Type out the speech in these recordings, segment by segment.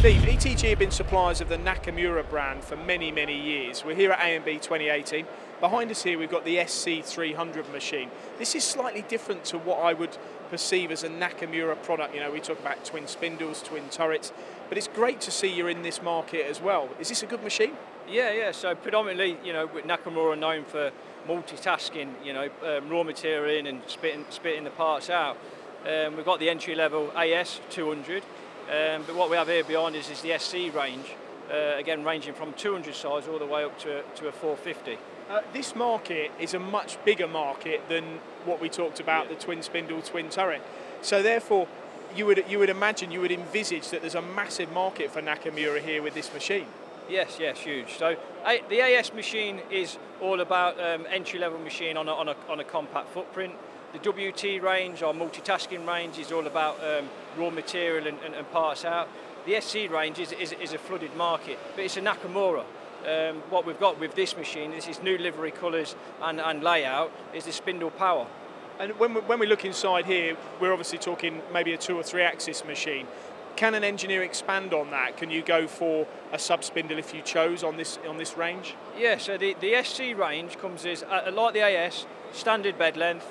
Steve, ETG have been suppliers of the Nakamura brand for many, many years. We're here at A&B 2018. Behind us here we've got the SC-300 machine. This is slightly different to what I would perceive as a Nakamura product. You know, we talk about twin spindles, twin turrets, but it's great to see you're in this market as well. Is this a good machine? Yeah. So predominantly, you know, Nakamura are known for multitasking, you know, raw material in and spitting the parts out. We've got the entry-level AS-200, but what we have here behind us is the SC range, again ranging from 200 size all the way up to a 450. This market is a much bigger market than what we talked about, the twin spindle, twin turret. So therefore, you would imagine, you would envisage that there's a massive market for Nakamura here with this machine. Yes, huge. So the AS machine is all about entry-level machine on a compact footprint. The WT range, our multitasking range, is all about raw material and parts out. The SC range is a flooded market, but it's a Nakamura. What we've got with this machine is its new livery colours and layout is the spindle power. And when we look inside here, we're obviously talking maybe a 2 or 3 axis machine. Can an engineer expand on that? Can you go for a sub-spindle if you chose on this range? Yeah, so the SC range comes as, like the AS, standard bed length,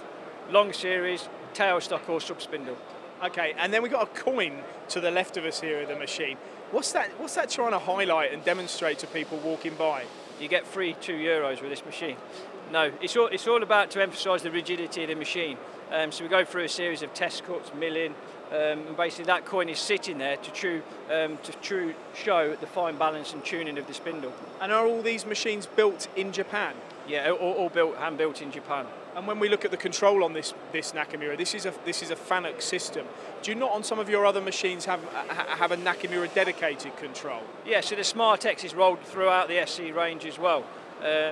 long series, tailstock or sub-spindle. Okay, and then we've got a coin to the left of us here of the machine. What's that trying to highlight and demonstrate to people walking by? You get free €2 with this machine. No, it's all about to emphasise the rigidity of the machine. So we go through a series of test cuts, milling, and basically that coin is sitting there to show the fine balance and tuning of the spindle. And are all these machines built in Japan? Yeah, all hand-built in Japan. And when we look at the control on this Nakamura, this is a FANUC system. Do you not on some of your other machines have a Nakamura dedicated control? Yeah, so the Smart X is rolled throughout the SC range as well.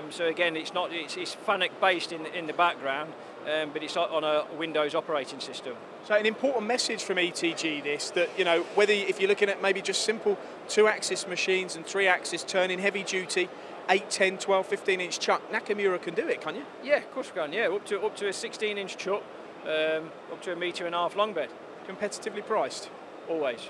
So again, it's FANUC based in the background, but it's on a Windows operating system. So an important message from ETG that, you know, if you're looking at maybe just simple 2-axis machines and 3-axis turning heavy duty, 8, 10, 12, 15-inch chuck, Nakamura can do it, can you? Yeah, of course we can. Yeah, up to a 16-inch chuck, up to 1.5 metre long bed. Competitively priced? Always.